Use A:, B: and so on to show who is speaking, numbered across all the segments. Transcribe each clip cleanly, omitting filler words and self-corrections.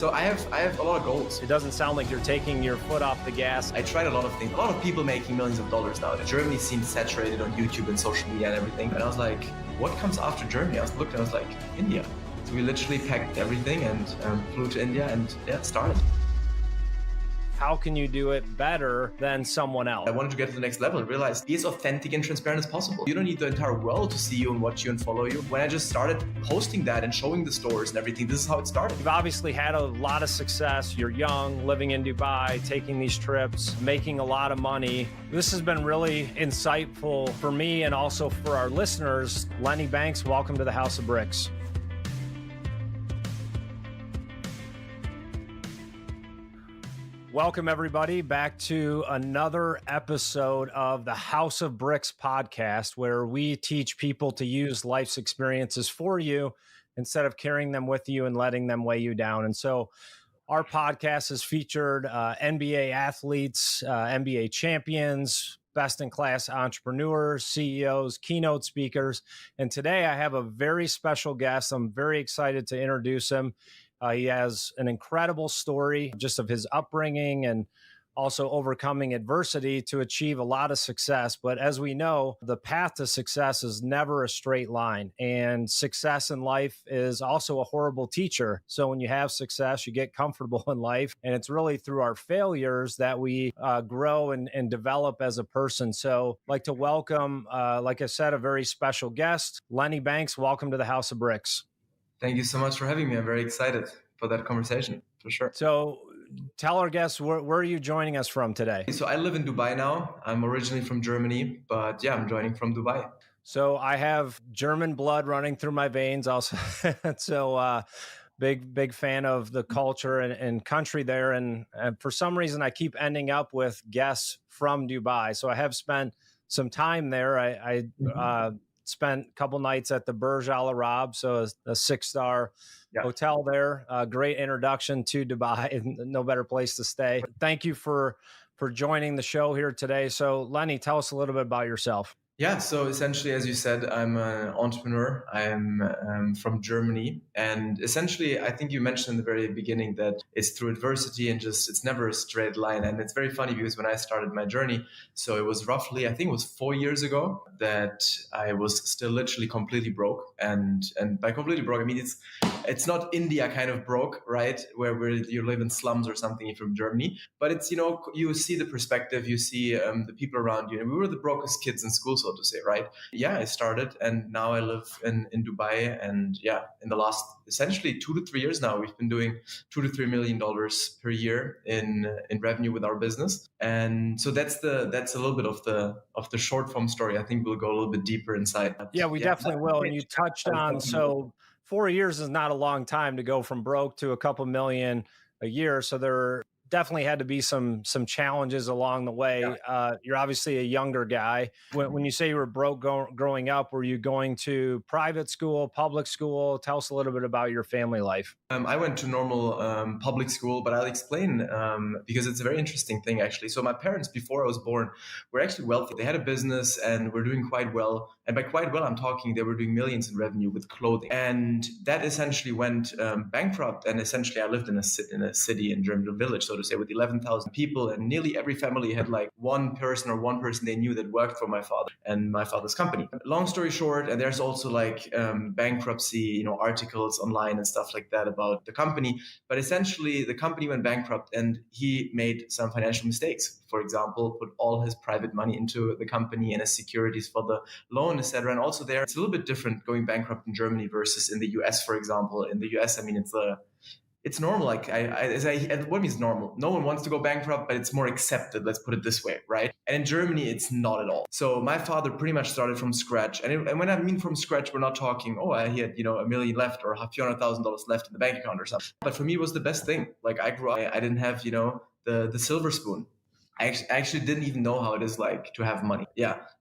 A: So I have a lot of goals.
B: It doesn't sound like you're taking your foot off the gas.
A: I tried a lot of things. A lot of people making millions of dollars now. Germany seems saturated on YouTube and social media and everything. And I was like, what comes after Germany? I was looking, I was like, India. So we literally packed everything and flew to India and started.
B: How can you do it better than someone else?
A: I wanted to get to the next level and realize be as authentic and transparent as possible. You don't need the entire world to see you and watch you and follow you. When I just started posting that and showing the stores and everything, this is how it started.
B: You've obviously had a lot of success. You're young, living in Dubai, taking these trips, making a lot of money. This has been really insightful for me and also for our listeners. Lenny Banks, welcome to the House of Bricks. Welcome, everybody, back to another episode of the House of Bricks podcast, where we teach people to use life's experiences for you instead of carrying them with you and letting them weigh you down. And so our podcast has featured NBA athletes, NBA champions, best-in-class entrepreneurs, CEOs, keynote speakers. And today I have a very special guest. I'm very excited to introduce him. He has an incredible story just of his upbringing and also overcoming adversity to achieve a lot of success. But as we know, the path to success is never a straight line. And success in life is also a horrible teacher. So when you have success, you get comfortable in life. And it's really through our failures that we grow and develop as a person. So I'd like to welcome, like I said, a very special guest, Lenny Banks. Welcome to the House of Bricks.
A: Thank you so much for having me. I'm very excited for that conversation, for sure.
B: So tell our guests, where are you joining us from today?
A: So I live in Dubai now. I'm originally from Germany, but I'm joining from Dubai.
B: So I have German blood running through my veins also. So big fan of the culture and country there. And for some reason, I keep ending up with guests from Dubai. So I have spent some time there. I spent a couple nights at the Burj Al Arab, so a 6-star hotel there. Great introduction to Dubai. No better place to stay. Thank you for joining the show here today. So Lenny, tell us a little bit about yourself.
A: Yeah, so essentially, as you said, I'm an entrepreneur. I'm from Germany. And essentially, I think you mentioned in the very beginning that it's through adversity and it's never a straight line. And it's very funny because when I started my journey, so it was roughly, I think it was 4 years ago that I was still literally completely broke. And by completely broke, I mean, it's not India kind of broke, right? Where you live in slums or something if you're from Germany. But it's, you see the perspective, you see the people around you. And we were the brokest kids in school, so to say, right? Yeah, I started and now I live in Dubai. And in the last essentially 2 to 3 years now, we've been doing $2 to $3 million per year in revenue with our business. And so that's a little bit of the short form story. I think we'll go a little bit deeper inside.
B: Yeah, we definitely will. And you touched on, so 4 years is not a long time to go from broke to a couple million a year. So there definitely had to be some challenges along the way. You're obviously a younger guy. When you say you were broke growing up, were you going to private school, public school? Tell us a little bit about your family life.
A: I went to normal public school, but I'll explain because it's a very interesting thing, actually. So my parents, before I was born, were actually wealthy. They had a business and were doing quite well. And by quite well, I'm talking they were doing millions in revenue with clothing. And that essentially went bankrupt. And essentially, I lived in a city in German village, so to say, with 11,000 people. And nearly every family had like one person they knew that worked for my father and my father's company. Long story short, and there's also like bankruptcy, articles online and stuff like that about the company. But essentially, the company went bankrupt and he made some financial mistakes. For example, put all his private money into the company and as securities for the loan, etc. And also there, it's a little bit different going bankrupt in Germany versus in the US, for example. In the US, I mean, it's normal. Like what means normal? No one wants to go bankrupt, but it's more accepted. Let's put it this way, right? And in Germany, it's not at all. So my father pretty much started from scratch. And when I mean from scratch, we're not talking, he had, $1 million left or $400,000 left in the bank account or something. But for me, it was the best thing. Like I grew up, I didn't have, the silver spoon. I actually didn't even know how it is like to have money.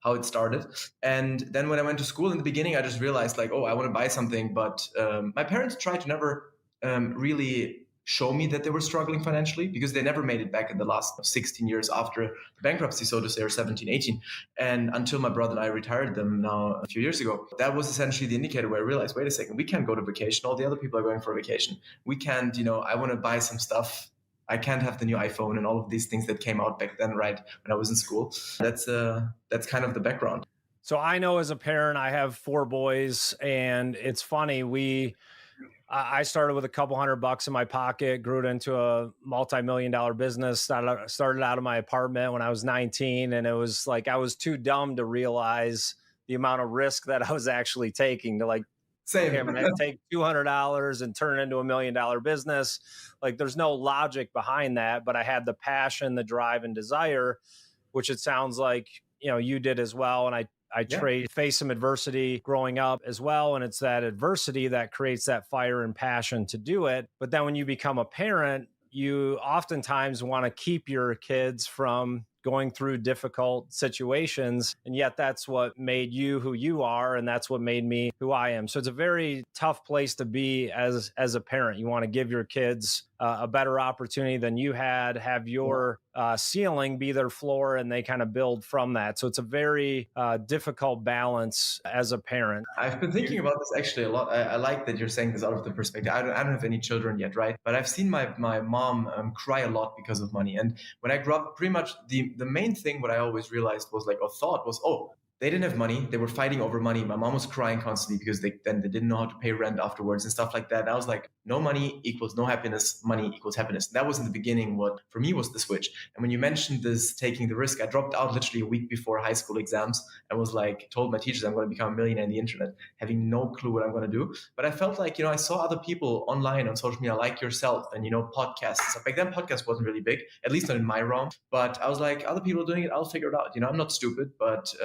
A: How it started. And then when I went to school in the beginning, I just realized like, I want to buy something. But my parents tried to never really show me that they were struggling financially, because they never made it back in the last 16 years after the bankruptcy, so to say, or 17, 18. And until my brother and I retired them now a few years ago, that was essentially the indicator where I realized, wait a second, we can't go to vacation. All the other people are going for vacation. We can't, I want to buy some stuff. I can't have the new iPhone and all of these things that came out back then, right, when I was in school. That's kind of the background.
B: So I know as a parent, I have 4 boys, and it's funny. I started with a couple $100 in my pocket, grew it into a multi-million-dollar business. Started out of my apartment when I was 19, and it was like I was too dumb to realize the amount of risk that I was actually taking to
A: Same.
B: Okay, I'm going to take $200 and turn it into $1 million business. Like, there's no logic behind that, but I had the passion, the drive, and desire, which it sounds like, you did as well. And I faced some adversity growing up as well. And it's that adversity that creates that fire and passion to do it. But then when you become a parent, you oftentimes want to keep your kids from going through difficult situations. And yet that's what made you who you are. And that's what made me who I am. So it's a very tough place to be as a parent. You want to give your kids a better opportunity than you had, have your ceiling be their floor, and they kind of build from that. So it's a very difficult balance as a parent.
A: I've been thinking about this actually a lot. I like that you're saying this out of the perspective. I don't have any children yet, right? But I've seen my mom cry a lot because of money. And when I grew up, pretty much the main thing what I always realized was thought was, oh, they didn't have money. They were fighting over money. My mom was crying constantly because they didn't know how to pay rent afterwards and stuff like that. And I was like, no money equals no happiness. Money equals happiness. And that was in the beginning what for me was the switch. And when you mentioned this, taking the risk, I dropped out literally a week before high school exams and was told my teachers I'm going to become a millionaire in the internet, having no clue what I'm going to do. But I felt like, I saw other people online on social media like yourself and, podcasts and stuff. Back then, podcast wasn't really big, at least not in my realm. But I was like, other people are doing it. I'll figure it out. I'm not stupid, but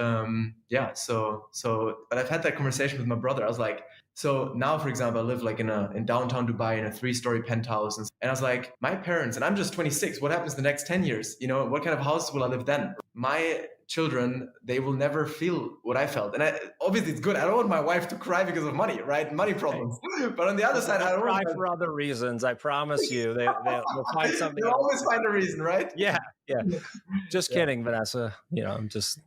A: but I've had that conversation with my brother. I was like, so now, for example, I live in downtown Dubai in a 3-story penthouse. And I was like, my parents, and I'm just 26, what happens the next 10 years? What kind of house will I live then? My children, they will never feel what I felt. And obviously it's good. I don't want my wife to cry because of money, right? Money problems. But on the other side, I don't
B: cry for other reasons. I promise you, they'll find something.
A: They'll always find a reason, right?
B: Yeah. Just kidding, Vanessa.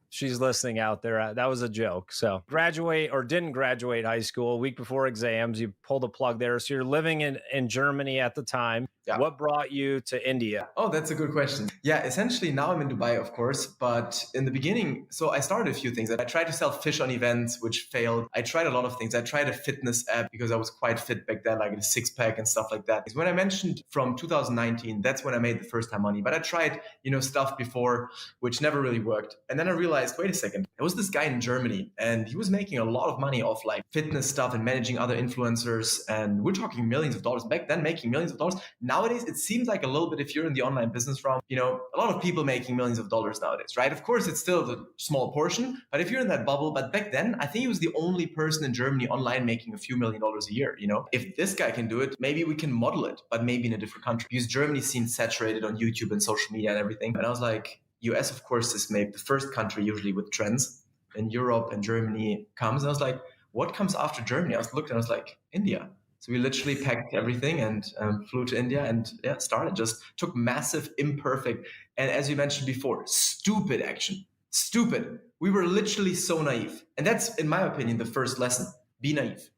B: She's listening out there. That was a joke. So graduate or didn't graduate high school a week before exams, you pulled a plug there. So you're living in Germany at the time. Yeah. What brought you to India?
A: Oh, that's a good question. Yeah, essentially now I'm in Dubai, of course. But in the beginning, so I started a few things. I tried to sell fish on events, which failed. I tried a lot of things. I tried a fitness app because I was quite fit back then, like a 6-pack and stuff like that. When I mentioned from 2019, that's when I made the first time money. But I tried, stuff before, which never really worked. And then I realized, wait a second, there was this guy in Germany and he was making a lot of money off fitness stuff and managing other influencers. And we're talking millions of dollars. Back then, making millions of dollars. Nowadays, it seems like a little bit, if you're in the online business realm, a lot of people making millions of dollars nowadays, right? Of course, it's still a small portion, but if you're in that bubble, but back then, I think he was the only person in Germany online making a few $1 million a year, If this guy can do it, maybe we can model it, but maybe in a different country. Because Germany's seen saturated on YouTube and social media and everything. And I was like, US, of course, is maybe the first country usually with trends. And Europe and Germany comes. And I was like, what comes after Germany? I looked and I was like, India. So we literally packed everything and flew to India and started. Just took massive, imperfect, and as you mentioned before, stupid action. Stupid. We were literally so naive. And that's, in my opinion, the first lesson. Be naive.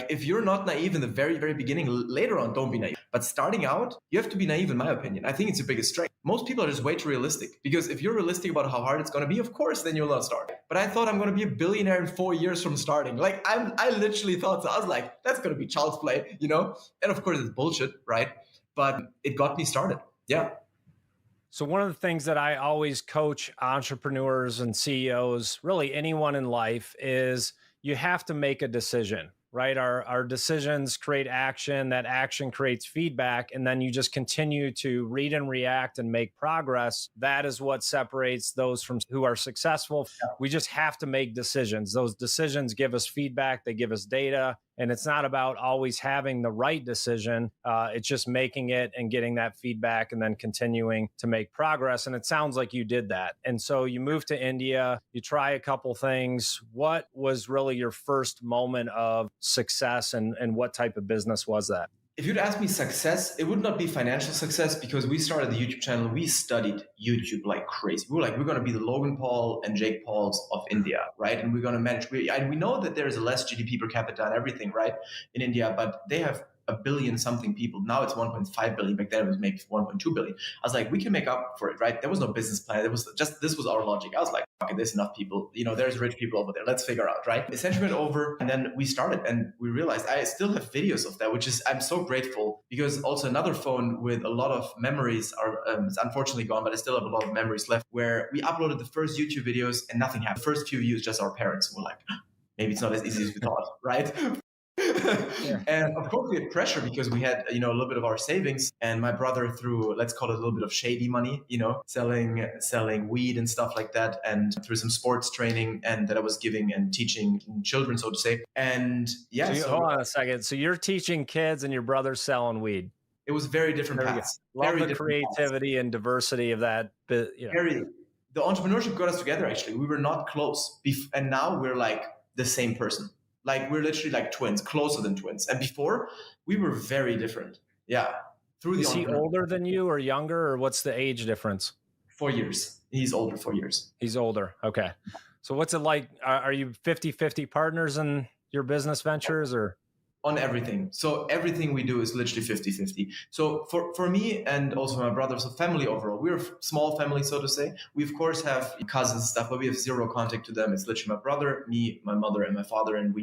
A: If you're not naive in the very, very beginning, later on, don't be naive. But starting out, you have to be naive, in my opinion. I think it's your biggest strength. Most people are just way too realistic, because if you're realistic about how hard it's going to be, of course, then you'll not start. But I thought I'm going to be a billionaire in 4 years from starting. I literally thought so. I was like, that's going to be child's play, And of course, it's bullshit, right? But it got me started. Yeah.
B: So one of the things that I always coach entrepreneurs and CEOs, really anyone in life, is you have to make a decision. Right? Our decisions create action. That action creates feedback. And then you just continue to read and react and make progress. That is what separates those from who are successful. Yeah. We just have to make decisions. Those decisions give us feedback. They give us data. And it's not about always having the right decision. It's just making it and getting that feedback and then continuing to make progress. And it sounds like you did that. And so you moved to India, you try a couple things. What was really your first moment of success and what type of business was that?
A: If you'd ask me success, it would not be financial success because we started the YouTube channel. We studied YouTube like crazy. We were like, we're going to be the Logan Paul and Jake Pauls of India, right? And we're going to manage. And we know that there is a less GDP per capita and everything, right, in India, but they have a billion something people. Now it's 1.5 billion. Back then it was maybe 1.2 billion. I was like, we can make up for it, right? There was no business plan. It was just, this was our logic. I was like, okay, there's enough people. There's rich people over there. Let's figure out, right? Essentially went over, and then we started, and we realized I still have videos of that, which is, I'm so grateful, because also another phone with a lot of memories are, it's unfortunately gone, but I still have a lot of memories left, where we uploaded the first YouTube videos and nothing happened. The first few views, just our parents were like, maybe it's not as easy as we thought, right? Yeah. And of course we had pressure because we had, a little bit of our savings, and my brother through, let's call it a little bit of shady money, selling weed and stuff like that, and through some sports training and that I was giving and teaching children, so to say. And yeah.
B: So hold on a second. So you're teaching kids and your brother's selling weed.
A: It was very different paths.
B: Love the creativity and diversity of that. But,
A: the entrepreneurship got us together, actually. We were not close. And now we're like the same person. Like we're literally like twins, closer than twins. And before we were very different. Yeah.
B: Is he older than you or younger, or what's the age difference?
A: 4 years. He's older, 4 years.
B: He's older. Okay. So what's it like? Are you 50-50 partners in your business ventures, or?
A: On everything. So everything we do is literally 50-50. So for me and also my brother, so family overall, we're a small family, so to say. We of course have cousins and stuff, but we have zero contact to them. It's literally my brother, me, my mother, and my father, and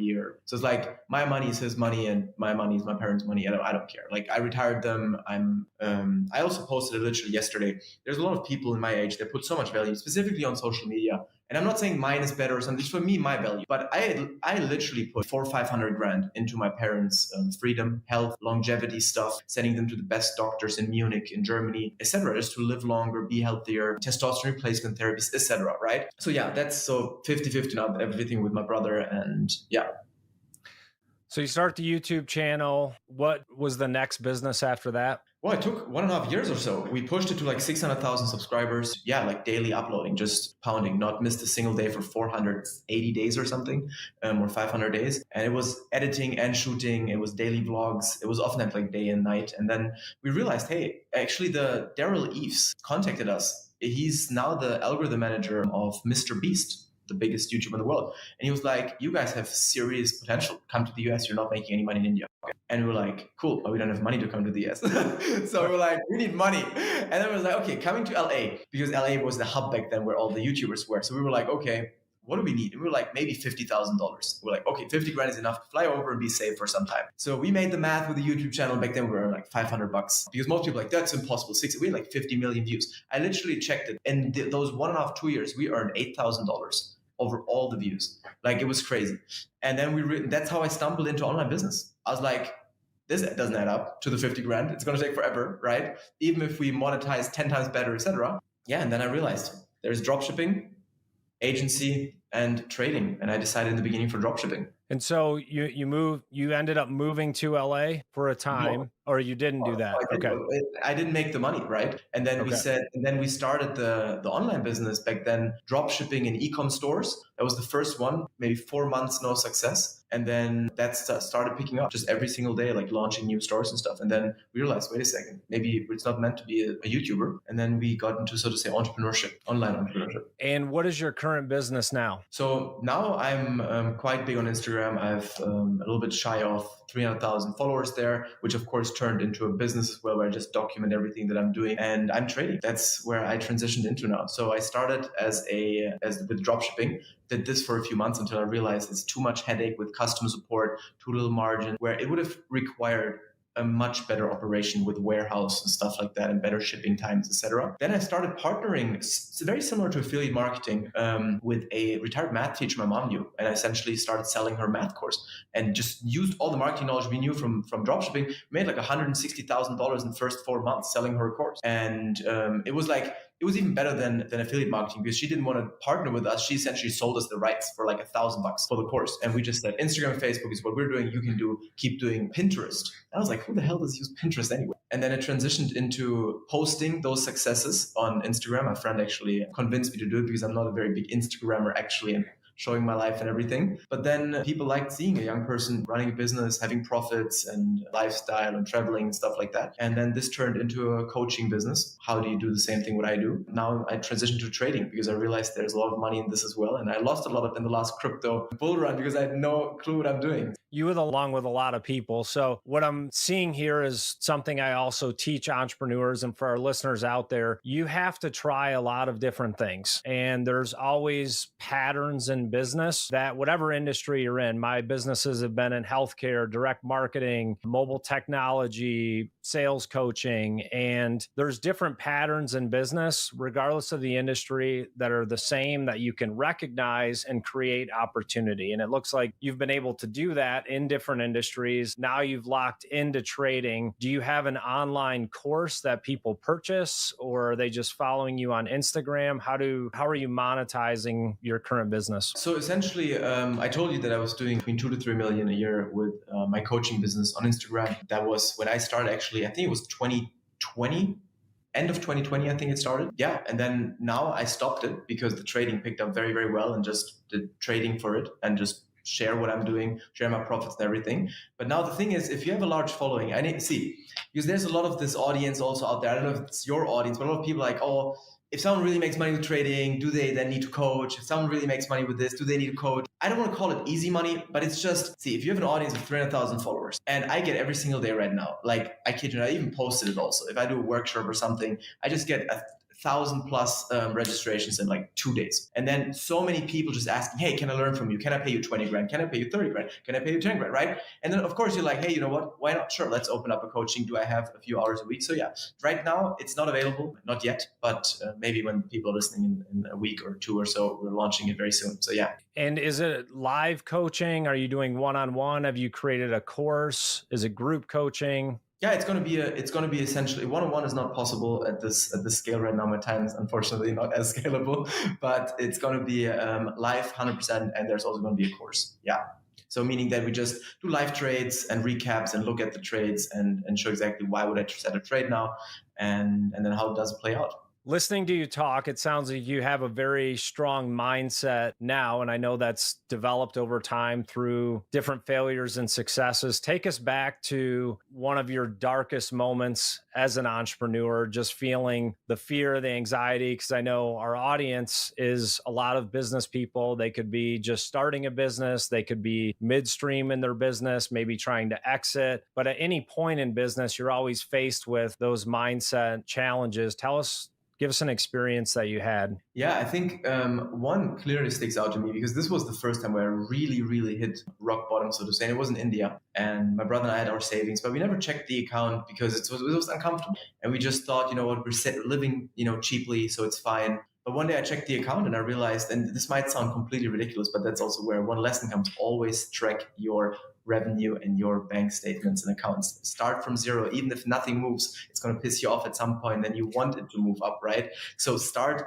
A: so it's like my money is his money and my money is my parents' money. I don't care. Like I retired them. I also posted it literally yesterday. There's a lot of people in my age that put so much value, specifically on social media. And I'm not saying mine is better or something. It's for me, my value. But I literally put 400 or 500 grand into my parents' freedom, health, longevity stuff, sending them to the best doctors in Munich, in Germany, etc., just to live longer, be healthier, testosterone replacement therapies, etc. Right? So yeah, that's so 50-50 now, everything with my brother, and yeah.
B: So you start the YouTube channel. What was the next business after that?
A: Well, it took 1.5 years or so. We pushed it to like 600,000 subscribers. Yeah, like daily uploading, just pounding, not missed a single day for 480 days or something, or 500 days. And it was editing and shooting. It was daily vlogs. It was often at like day and night. And then we realized, hey, actually the Daryl Eves contacted us. He's now the algorithm manager of Mr. Beast, the biggest YouTuber in the world. And he was like, you guys have serious potential. Come to the US. You're not making any money in India. And we're like, cool, but we don't have money to come to the US. So we're like, we need money. And then we was like, okay, coming to LA, because LA was the hub back then where all the YouTubers were. So we were like, okay, what do we need? And we were like, maybe $50,000. We're like, okay, 50 grand is enough to fly over and be safe for some time. So we made the math with the YouTube channel. Back then we were like $500, because most people were like, that's impossible. We had like 50 million views. I literally checked it. And those 1.5, 2 years, we earned $8,000 over all the views. Like it was crazy. And then that's how I stumbled into online business. I was like, this doesn't add up to the 50 grand. It's going to take forever, right? Even if we monetize 10 times better, etc. Yeah. And then I realized there's dropshipping, agency, and trading. And I decided in the beginning for dropshipping.
B: And so you ended up moving to LA for a time, or you didn't do that?
A: Okay. I didn't make the money, right? And then we started the online business back then, dropshipping in e-com stores. That was the first one, maybe 4 months, no success. And then that started picking up just every single day, like launching new stores and stuff. And then we realized, wait a second, maybe it's not meant to be a YouTuber. And then we got into, so to say, entrepreneurship, online entrepreneurship.
B: And what is your current business now?
A: So now I'm quite big on Instagram. I've a little bit shy of 300,000 followers there, which of course turned into a business as well, where I just document everything that I'm doing, and I'm trading. That's where I transitioned into now. So I started with dropshipping, did this for a few months until I realized it's too much headache with customer support, too little margin, where it would have required a much better operation with warehouse and stuff like that, and better shipping times, etc. Then I started partnering, it's very similar to affiliate marketing, with a retired math teacher my mom knew, and I essentially started selling her math course and just used all the marketing knowledge we knew from dropshipping. Made like $160,000 in the first 4 months selling her course, and it was even better than affiliate marketing, because she didn't want to partner with us. She essentially sold us the rights for like $1,000 for the course. And we just said, Instagram and Facebook is what we're doing. You can keep doing Pinterest. And I was like, who the hell does use Pinterest anyway? And then it transitioned into posting those successes on Instagram. My friend actually convinced me to do it, because I'm not a very big Instagrammer actually. And showing my life and everything. But then people liked seeing a young person running a business, having profits and lifestyle and traveling and stuff like that. And then this turned into a coaching business. How do you do the same thing what I do? Now I transitioned to trading because I realized there's a lot of money in this as well. And I lost a lot of in the last crypto bull run because I had no clue what I'm doing.
B: You with along with a lot of people. So what I'm seeing here is something I also teach entrepreneurs, and for our listeners out there, you have to try a lot of different things. And there's always patterns in business that whatever industry you're in, my businesses have been in healthcare, direct marketing, mobile technology, sales coaching, and there's different patterns in business, regardless of the industry, that are the same that you can recognize and create opportunity. And it looks like you've been able to do that in different industries. Now you've locked into trading. Do you have an online course that people purchase, or are they just following you on Instagram? How are you monetizing your current business?
A: So essentially, I told you that I was doing between 2 to 3 million a year with my coaching business on Instagram. That was when I started, actually, I think it was 2020. End of 2020, I think it started. Yeah. And then now I stopped it because the trading picked up very, very well, and just did trading for it and just share what I'm doing, share my profits and everything. But now the thing is, if you have a large following, I need to see, because there's a lot of this audience also out there. I don't know if it's your audience, but a lot of people are like, oh, if someone really makes money with trading, do they then need to coach? If someone really makes money with this, do they need to coach? I don't want to call it easy money, but it's just, see, if you have an audience of 300,000 followers, and I get every single day right now, like I kid you not, I even posted it also. If I do a workshop or something, I just get 1,000+ registrations in like 2 days. And then so many people just asking, hey, can I learn from you? Can I pay you 20 grand? Can I pay you 30 grand? Can I pay you 10 grand? Right? And then of course you're like, hey, you know what? Why not? Sure, let's open up a coaching. Do I have a few hours a week? So yeah, right now it's not available, not yet, but maybe when people are listening in a week or two or so, we're launching it very soon. So yeah.
B: And is it live coaching? Are you doing one-on-one? Have you created a course? Is it group coaching?
A: Yeah, it's going to be essentially one-on-one is not possible at this scale right now. My time is unfortunately not as scalable, but it's going to be live 100%, and there's also going to be a course. Yeah. So meaning that we just do live trades and recaps and look at the trades and show exactly why would I set a trade now, and then how does it play out.
B: Listening to you talk, it sounds like you have a very strong mindset now, and I know that's developed over time through different failures and successes. Take us back to one of your darkest moments as an entrepreneur, just feeling the fear, the anxiety, because I know our audience is a lot of business people. They could be just starting a business. They could be midstream in their business, maybe trying to exit. But at any point in business, you're always faced with those mindset challenges. Give us an experience that you had.
A: Yeah, I think one clearly sticks out to me because this was the first time where I really, really hit rock bottom, so to say. And it was in India, and my brother and I had our savings, but we never checked the account because it was uncomfortable. And we just thought, you know what, we're living, cheaply, so it's fine. But one day I checked the account and I realized, and this might sound completely ridiculous, but that's also where one lesson comes: always track your revenue and your bank statements and accounts. Start from zero. Even if nothing moves, it's going to piss you off at some point. Then you want it to move up, right? So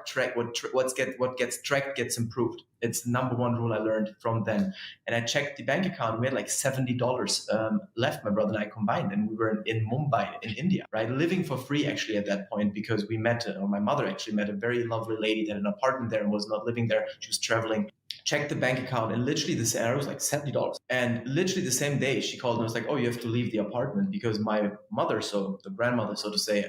A: track what gets tracked gets improved. It's the number one rule I learned from then. And I checked the bank account. We had like $70 left, my brother and I combined, and we were in Mumbai, in India, right? Living for free actually at that point, because my mother actually met a very lovely lady that had an apartment there and was not living there. She was traveling. Checked the bank account, and literally it was like $70. And literally the same day she called and was like, oh, you have to leave the apartment because my mother, so the grandmother, so to say,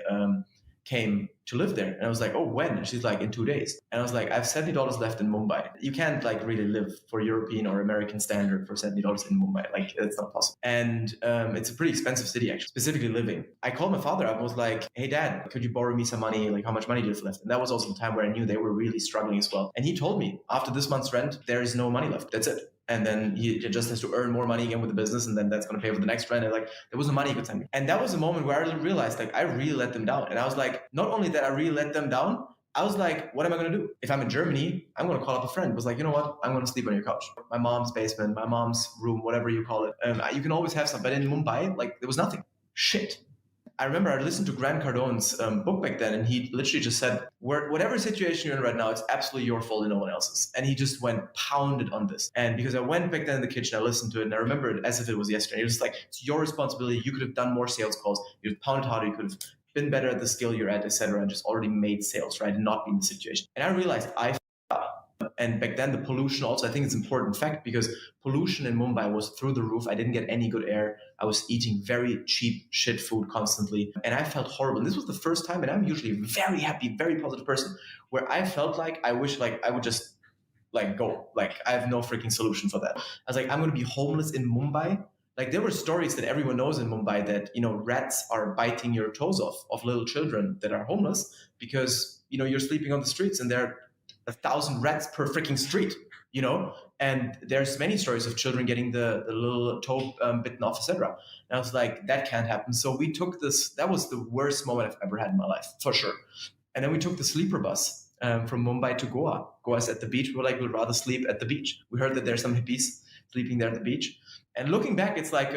A: came to live there. And I was like, oh, when? And she's like, in 2 days. And I was like, I have $70 left in Mumbai. You can't like really live for European or American standard for $70 in Mumbai. Like, it's not possible. And it's a pretty expensive city, actually, specifically living. I called my father up and was like, hey, Dad, could you borrow me some money? Like, how much money do you have left? And that was also the time where I knew they were really struggling as well. And he told me, after this month's rent, there is no money left. That's it. And then he just has to earn more money again with the business, and then that's going to pay for the next rent. And like, there was no money he could send me. And that was a moment where I realized, like, I really let them down. And I was like, not only that I really let them down, I was like, what am I going to do? If I'm in Germany, I'm going to call up a friend. I was like, you know what? I'm going to sleep on your couch. My mom's basement, my mom's room, whatever you call it. You can always have some. But in Mumbai, like, there was nothing. Shit. I remember I listened to Grant Cardone's book back then, and he literally just said, whatever situation you're in right now, it's absolutely your fault and no one else's. And he just went pounded on this. And because I went back then in the kitchen, I listened to it, and I remember it as if it was yesterday. It was like, it's your responsibility. You could have done more sales calls. You could have pounded harder. You could have been better at the skill you're at, etc., and just already made sales, right? And not be in the situation. And I realized I And back then the pollution also, I think it's an important fact because pollution in Mumbai was through the roof. I didn't get any good air. I was eating very cheap shit food constantly. And I felt horrible. And this was the first time, and I'm usually a very happy, very positive person, where I felt like I wish like I would just like go. Like I have no freaking solution for that. I was like, I'm going to be homeless in Mumbai. Like there were stories that everyone knows in Mumbai that, rats are biting your toes off of little children that are homeless because, you're sleeping on the streets and there are 1,000 rats per freaking street, and there's many stories of children getting the little toe bitten off, etc. And I was like, that can't happen. So we took this, that was the worst moment I've ever had in my life, for sure. And then we took the sleeper bus from Mumbai to Goa. Goa's at the beach. We were like, we'd rather sleep at the beach. We heard that there's some hippies sleeping there at the beach. And looking back, it's like,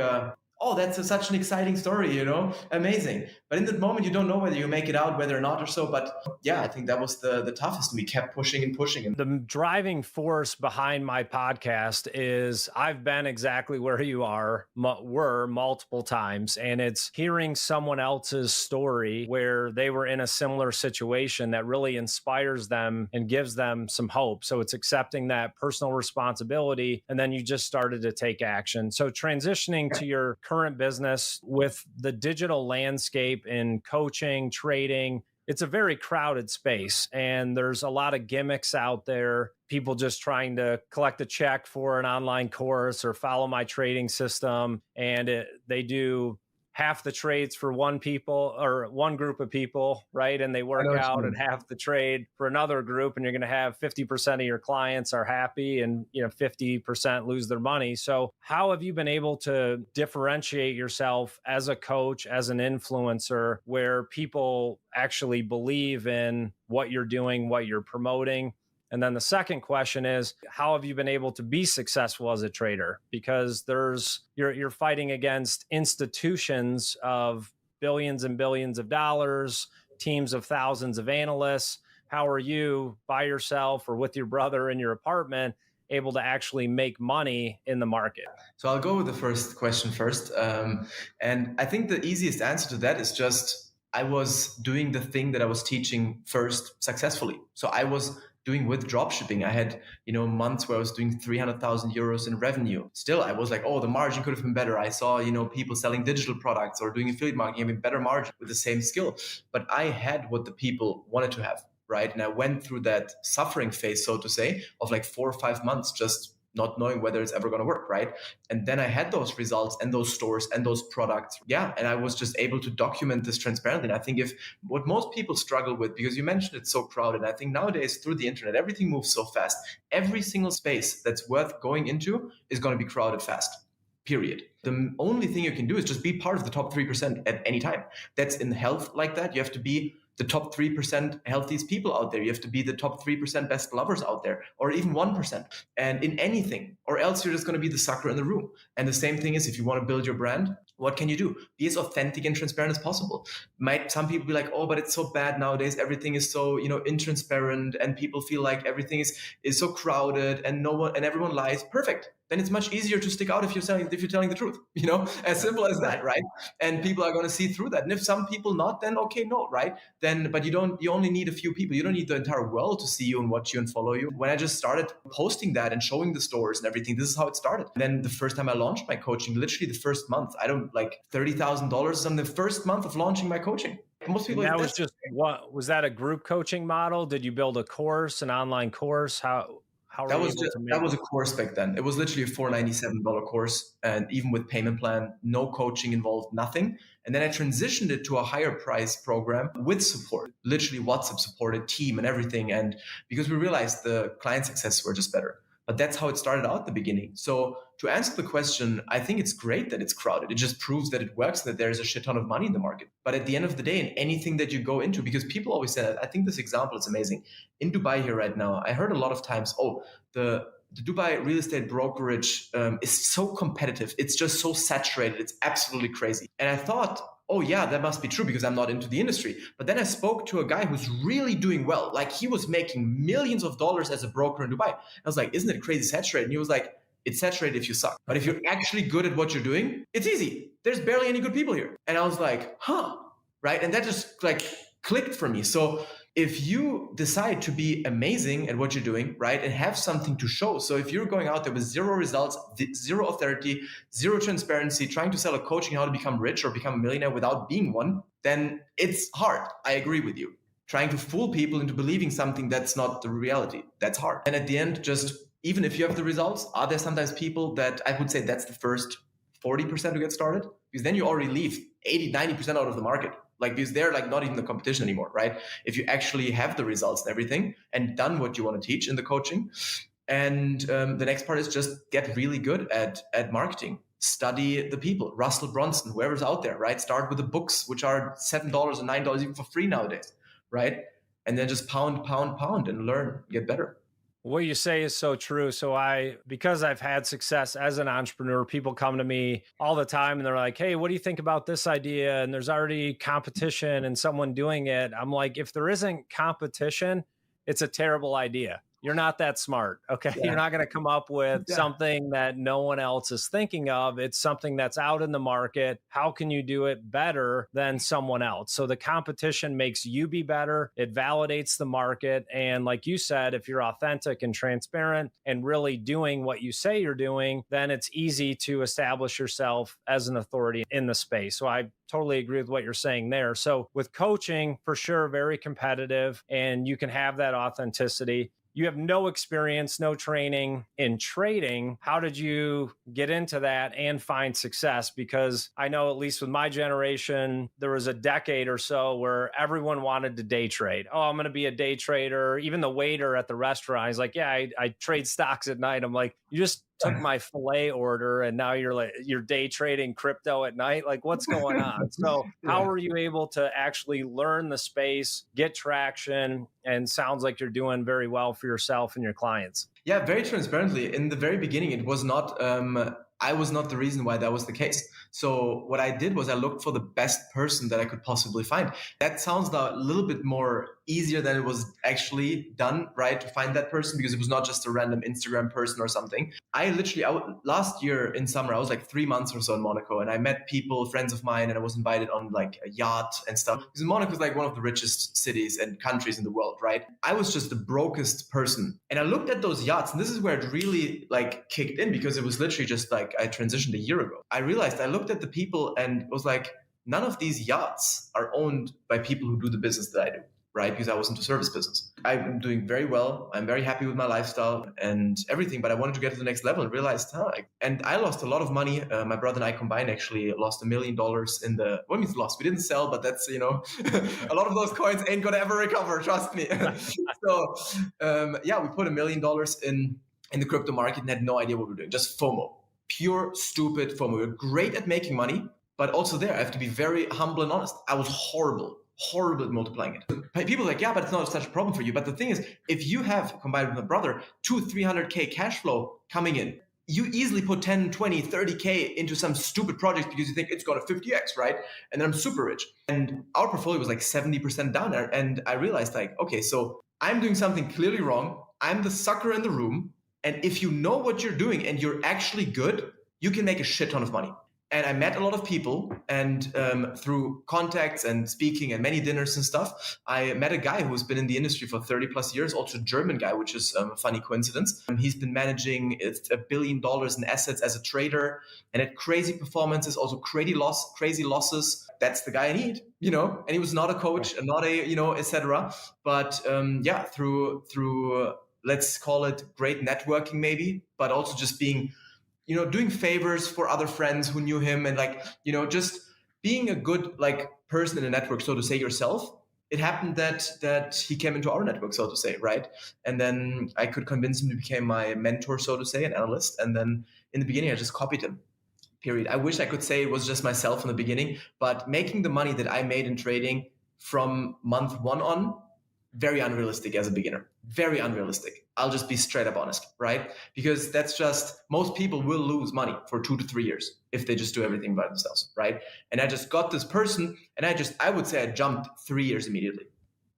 A: oh, that's such an exciting story, amazing. But in that moment, you don't know whether you make it out, whether or not or so. But yeah, I think that was the toughest. We kept pushing and pushing.
B: The driving force behind my podcast is I've been exactly where you were multiple times. And it's hearing someone else's story where they were in a similar situation that really inspires them and gives them some hope. So it's accepting that personal responsibility. And then you just started to take action. So transitioning to your current business with the digital landscape in coaching, trading, it's a very crowded space and there's a lot of gimmicks out there. People just trying to collect a check for an online course or follow my trading system. And they do half the trades for one group of people, right? And they work out and half the trade for another group. And you're going to have 50% of your clients are happy and 50% lose their money. So how have you been able to differentiate yourself as a coach, as an influencer, where people actually believe in what you're doing, what you're promoting? And then the second question is, how have you been able to be successful as a trader? Because you're fighting against institutions of billions and billions of dollars, teams of thousands of analysts. How are you by yourself or with your brother in your apartment able to actually make money in the market?
A: So I'll go with the first question first. And I think the easiest answer to that is just I was doing the thing that I was teaching first successfully. So I was doing with dropshipping. I had, months where I was doing 300,000 euros in revenue. Still, I was like, oh, the margin could have been better. I saw, people selling digital products or doing affiliate marketing having better margin with the same skill. But I had what the people wanted to have, right? And I went through that suffering phase, so to say, of like 4 or 5 months, just not knowing whether it's ever going to work, right? And then I had those results and those stores and those products. Yeah. And I was just able to document this transparently. And I think if what most people struggle with, because you mentioned it's so crowded, and I think nowadays through the internet, everything moves so fast. Every single space that's worth going into is going to be crowded fast. Period. The only thing you can do is just be part of the top 3% at any time. That's in health like that. You have to be the top 3% healthiest people out there. You have to be the top 3% best lovers out there, or even 1%. And in anything, or else you're just going to be the sucker in the room. And the same thing is if you want to build your brand, what can you do? Be as authentic and transparent as possible. Might some people be like, oh, but it's so bad nowadays. Everything is so, intransparent, and people feel like everything is so crowded and everyone lies. Perfect. Then it's much easier to stick out if you're telling the truth, as simple as that, right? And people are going to see through that. And if some people not, then okay, no, right? But you only need a few people. You don't need the entire world to see you and watch you and follow you. When I just started posting that and showing the stores and everything, this is how it started. And then the first time I launched my coaching, literally the first month, I don't like $30,000 on the first month of launching my coaching. Most people.
B: And that was just what was that a group coaching model? Did you build a course, an online course? How
A: that was a course back then. It was literally a $497 course, and even with payment plan, no coaching involved, nothing. And then I transitioned it to a higher price program with support, literally WhatsApp supported team and everything. And because we realized the client success were just better. But that's how it started out at the beginning. So to answer the question, I think it's great that it's crowded. It just proves that it works, that there's a shit ton of money in the market. But at the end of the day, in anything that you go into, because people always say that, I think this example is amazing. In Dubai here right now, I heard a lot of times, oh, the Dubai real estate brokerage is so competitive. It's just so saturated. It's absolutely crazy. And I thought, oh yeah, that must be true because I'm not into the industry. But then I spoke to a guy who's really doing well. Like he was making millions of dollars as a broker in Dubai. I was like, isn't it crazy saturated? And he was like, it's saturated if you suck. But if you're actually good at what you're doing, it's easy. There's barely any good people here. And I was like, huh, right? And that just like clicked for me. So If you decide to be amazing at what you're doing, right, and have something to show. So if you're going out there with zero results, zero authority, zero transparency, trying to sell a coaching how to become rich or become a millionaire without being one, then it's hard. I agree with you. Trying to fool people into believing something that's not the reality, that's hard. And at the end, just even if you have the results, are there sometimes people that I would say that's the first 40% to get started? Because then you already leave 80, 90% out of the market. Like, because they're like not even the competition anymore, right? If you actually have the results and everything and done what you want to teach in the coaching. And the next part is just get really good at marketing. Study the people, Russell Brunson, whoever's out there, right? Start with the books, which are $7 or $9 even for free nowadays, right? And then just pound and learn, get better.
B: What you say is so true. So because I've had success as an entrepreneur, people come to me all the time and they're like, hey, what do you think about this idea? And there's already competition and someone doing it. I'm like, if there isn't competition, it's a terrible idea. You're not that smart. Okay. Yeah. You're not going to come up with something that no one else is thinking of. It's something that's out in the market. How can you do it better than someone else? So the competition makes you be better. It validates the market. And like you said, if you're authentic and transparent and really doing what you say you're doing, then it's easy to establish yourself as an authority in the space. So I totally agree with what you're saying there. So with coaching, for sure, very competitive, and you can have that authenticity. You have no experience, no training in trading. How did you get into that and find success? Because I know, at least with my generation, there was a decade or so where everyone wanted to day trade. Oh, I'm going to be a day trader. Even the waiter at the restaurant, he's like, yeah, I trade stocks at night. I'm like, you just took my filet order and now you're day trading crypto at night. Like, what's going on? So how were you able to actually learn the space, get traction, and sounds like you're doing very well for yourself and your clients?
A: Yeah, very transparently. In the very beginning, it was not, I was not the reason why that was the case. So what I did was I looked for the best person that I could possibly find. That sounds a little bit more easier than it was actually done, right? To find that person, because it was not just a random Instagram person or something. Last year in summer, I was like 3 months or so in Monaco, and I met people, friends of mine, and I was invited on like a yacht and stuff. Because Monaco is like one of the richest cities and countries in the world, right? I was just the brokest person. And I looked at those yachts, and this is where it really like kicked in, because it was literally just like I transitioned a year ago. I realized I looked at the people and was like, none of these yachts are owned by people who do the business that I do, right? Because I was into service business. I'm doing very well. I'm very happy with my lifestyle and everything, but I wanted to get to the next level and realized, and I lost a lot of money. My brother and I combined actually lost $1 million in the, what means lost? We didn't sell, but that's, a lot of those coins ain't going to ever recover. Trust me. So we put $1 million in the crypto market and had no idea what we were doing. Just FOMO, pure stupid FOMO. We were great at making money, but also there, I have to be very humble and honest. I was horrible at multiplying it. People are like, yeah, but it's not such a problem for you. But the thing is, if you have, combined with my brother, 200-300K cash flow coming in, you easily put 10, 20, 30K into some stupid project because you think it's got a 50X, right? And then I'm super rich. And our portfolio was like 70% down there. And I realized like, okay, so I'm doing something clearly wrong. I'm the sucker in the room. And if you know what you're doing and you're actually good, you can make a shit ton of money. And I met a lot of people, and through contacts and speaking and many dinners and stuff, I met a guy who's been in the industry for 30 plus years, also a German guy, which is a funny coincidence. He's been managing $1 billion in assets as a trader and had crazy performances, also crazy losses. That's the guy I need, and he was not a coach and not a, etc. But through let's call it great networking maybe, but also just being, doing favors for other friends who knew him and just being a good person in a network, so to say, yourself. It happened that he came into our network, so to say, right? And then I could convince him to become my mentor, so to say, an analyst. And then in the beginning, I just copied him, period. I wish I could say it was just myself in the beginning, but making the money that I made in trading from month one on, very unrealistic as a beginner. Very unrealistic. I'll just be straight up honest, right? Because that's just, most people will lose money for 2 to 3 years if they just do everything by themselves, right? And I just got this person, and I would say I jumped 3 years immediately.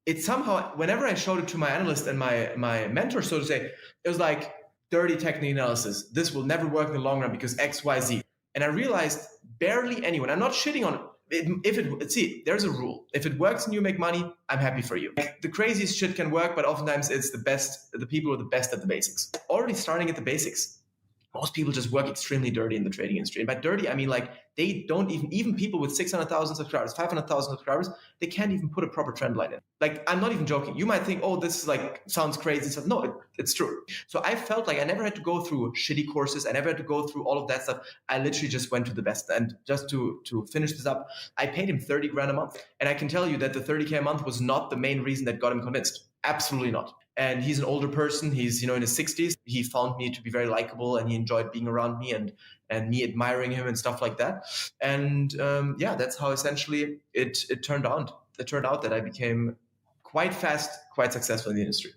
A: It somehow, whenever I showed it to my analyst and my mentor, so to say, it was like dirty technical analysis. This will never work in the long run because X, Y, Z. And I realized barely anyone, I'm not shitting on See, there's a rule. If it works and you make money, I'm happy for you. Like, the craziest shit can work, but oftentimes it's the people who are the best at the basics. Already starting at the basics. Most people just work extremely dirty in the trading industry. And by dirty, I mean like they don't even people with 600,000 subscribers, 500,000 subscribers, they can't even put a proper trend line in. Like, I'm not even joking. You might think, oh, this is like, sounds crazy. So no, it's true. So I felt like I never had to go through shitty courses. I never had to go through all of that stuff. I literally just went to the best. And just to finish this up, I paid him 30 grand a month. And I can tell you that the 30K a month was not the main reason that got him convinced. Absolutely not. And he's an older person. He's, in his 60s. He found me to be very likable, and he enjoyed being around me and me admiring him and stuff like that. And that's how essentially it turned out. It turned out that I became quite fast, quite successful in the industry.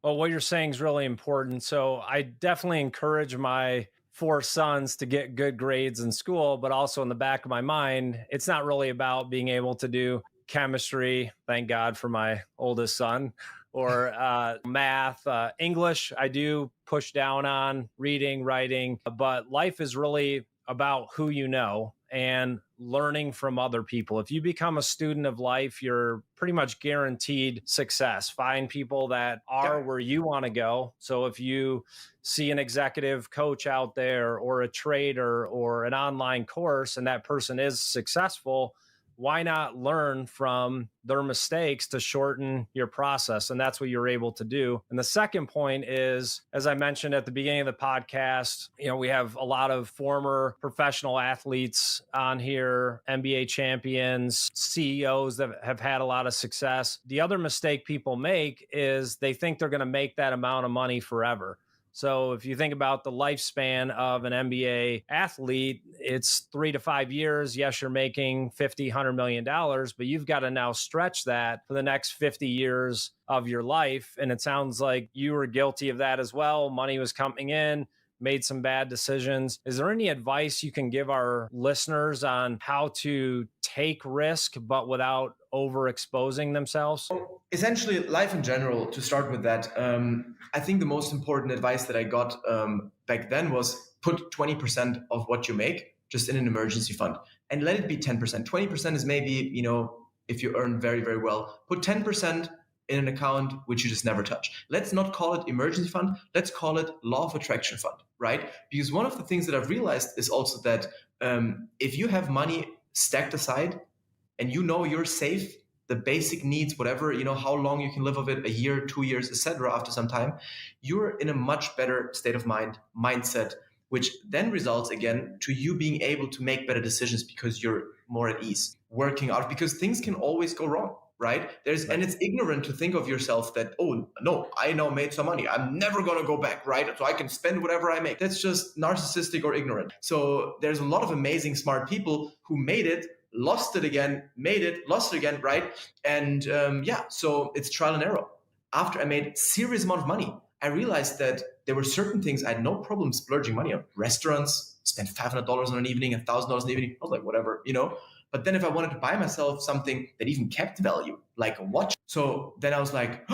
B: Well, what you're saying is really important. So I definitely encourage my 4 sons to get good grades in school, but also in the back of my mind, it's not really about being able to do chemistry. Thank God for my oldest son. Or math, English, I do push down on, reading, writing, but life is really about who you know and learning from other people. If you become a student of life, you're pretty much guaranteed success. Find people that are where you want to go. So if you see an executive coach out there or a trader or an online course and that person is successful, why not learn from their mistakes to shorten your process? And that's what you're able to do. And the second point is, as I mentioned at the beginning of the podcast, we have a lot of former professional athletes on here, NBA champions, CEOs that have had a lot of success. The other mistake people make is they think they're going to make that amount of money forever. So if you think about the lifespan of an NBA athlete, it's 3 to 5 years. Yes, you're making $50, $100 million, but you've got to now stretch that for the next 50 years of your life. And it sounds like you were guilty of that as well. Money was coming in, made some bad decisions. Is there any advice you can give our listeners on how to take risk, but without overexposing themselves?
A: Essentially, life in general, to start with that, I think the most important advice that I got back then was put 20% of what you make just in an emergency fund and let it be 10%. 20% is maybe, if you earn very, very well, put 10% in an account which you just never touch. Let's not call it emergency fund. Let's call it law of attraction fund, right? Because one of the things that I've realized is also that if you have money stacked aside and you're safe, the basic needs, whatever, how long you can live of it, a year, 2 years, etc. after some time, you're in a much better state of mindset, which then results again to you being able to make better decisions because you're more at ease, working out, because things can always go wrong. Right? And it's ignorant to think of yourself that, oh, no, I now made some money. I'm never going to go back, right? So I can spend whatever I make. That's just narcissistic or ignorant. So there's a lot of amazing, smart people who made it, lost it again, made it, lost it again, right? And so it's trial and error. After I made serious amount of money, I realized that there were certain things I had no problem splurging money on. Restaurants, spent $500 on an evening, $1,000 an evening. I was like, whatever, But then if I wanted to buy myself something that even kept value, like a watch, so then I was like,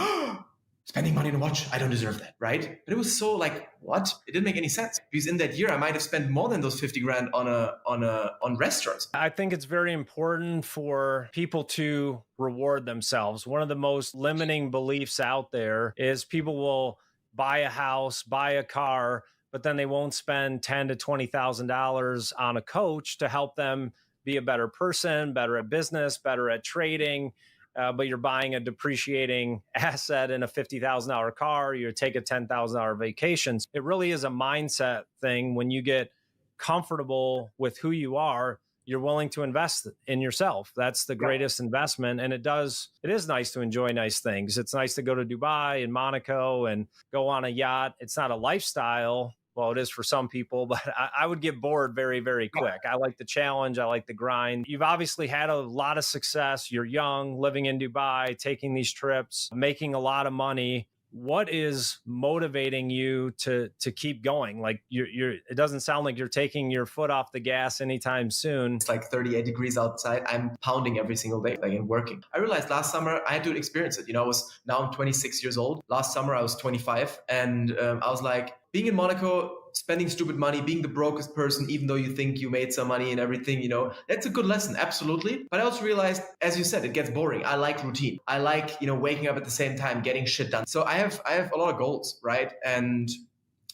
A: spending money on a watch, I don't deserve that, right? But it was so like, what? It didn't make any sense because in that year I might have spent more than those 50 grand on restaurants.
B: I think it's very important for people to reward themselves. One of the most limiting beliefs out there is people will buy a house, buy a car, but then they won't spend $10,000 to $20,000 on a coach to help them be a better person, better at business, better at trading, but you're buying a depreciating asset in a $50,000 car, you take a $10,000 vacation. It really is a mindset thing. When you get comfortable with who you are, you're willing to invest in yourself. That's the greatest investment. And it is nice to enjoy nice things. It's nice to go to Dubai and Monaco and go on a yacht. It's not a lifestyle. Well, it is for some people, but I would get bored very, very quick. I like the challenge. I like the grind. You've obviously had a lot of success. You're young, living in Dubai, taking these trips, making a lot of money. What is motivating you to keep going? Like it doesn't sound like you're taking your foot off the gas anytime soon.
A: It's like 38 degrees outside. I'm pounding every single day, like, and working. I realized last summer I had to experience it. I'm 26 years old. Last summer I was 25, and I was like, being in Monaco, spending stupid money, being the brokest person, even though you think you made some money and everything, that's a good lesson, absolutely. But I also realized, as you said, it gets boring. I like routine. I like, waking up at the same time, getting shit done. So I have a lot of goals, right? And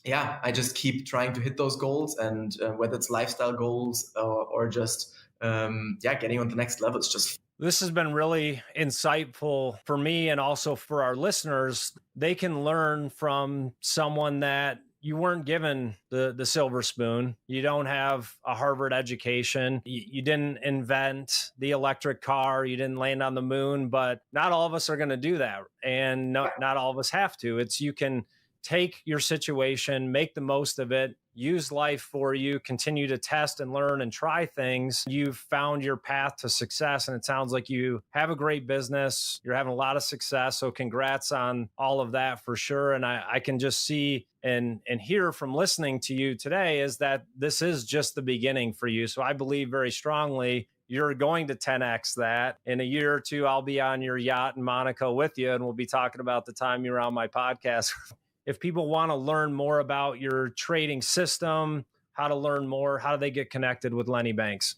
A: yeah, I just keep trying to hit those goals, and whether it's lifestyle goals or just getting on the next level, it's just.
B: This has been really insightful for me and also for our listeners. They can learn from someone that you weren't given the silver spoon. You don't have a Harvard education. You didn't invent the electric car. You didn't land on the moon, but not all of us are going to do that. And not all of us have to. You can take your situation, make the most of it, use life for you, continue to test and learn and try things. You've found your path to success, and it sounds like you have a great business. You're having a lot of success. So congrats on all of that for sure. And I can just see and hear from listening to you today is that this is just the beginning for you. So I believe very strongly you're going to 10X that. In a year or two, I'll be on your yacht in Monaco with you, and we'll be talking about the time you're on my podcast. If people want to learn more about your trading system, how to learn more, how do they get connected with Lenny Banks?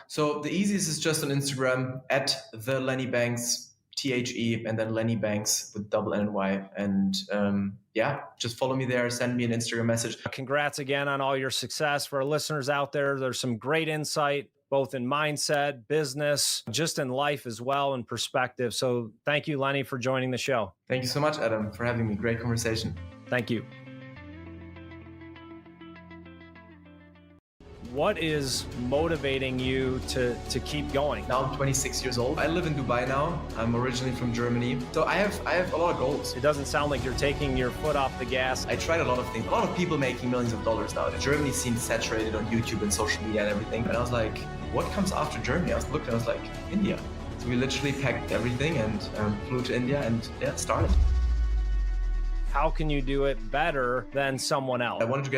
A: So the easiest is just on Instagram at the Lenny Banks, THE, and then Lenny Banks with double N and Y. And just follow me there. Send me an Instagram message.
B: Congrats again on all your success. For our listeners out there, there's some great insight, both in mindset, business, just in life as well, and perspective. So thank you, Lenny, for joining the show.
A: Thank you so much, Adam, for having me. Great conversation.
B: Thank you. What is motivating you to keep going?
A: Now I'm 26 years old. I live in Dubai now. I'm originally from Germany. So I have a lot of goals.
B: It doesn't sound like you're taking your foot off the gas.
A: I tried a lot of things. A lot of people making millions of dollars now. Germany seems saturated on YouTube and social media and everything. And I was like, what comes after Germany? I was like, India. So we literally packed everything and flew to India and started.
B: How can you do it better than someone else?
A: I wanted to get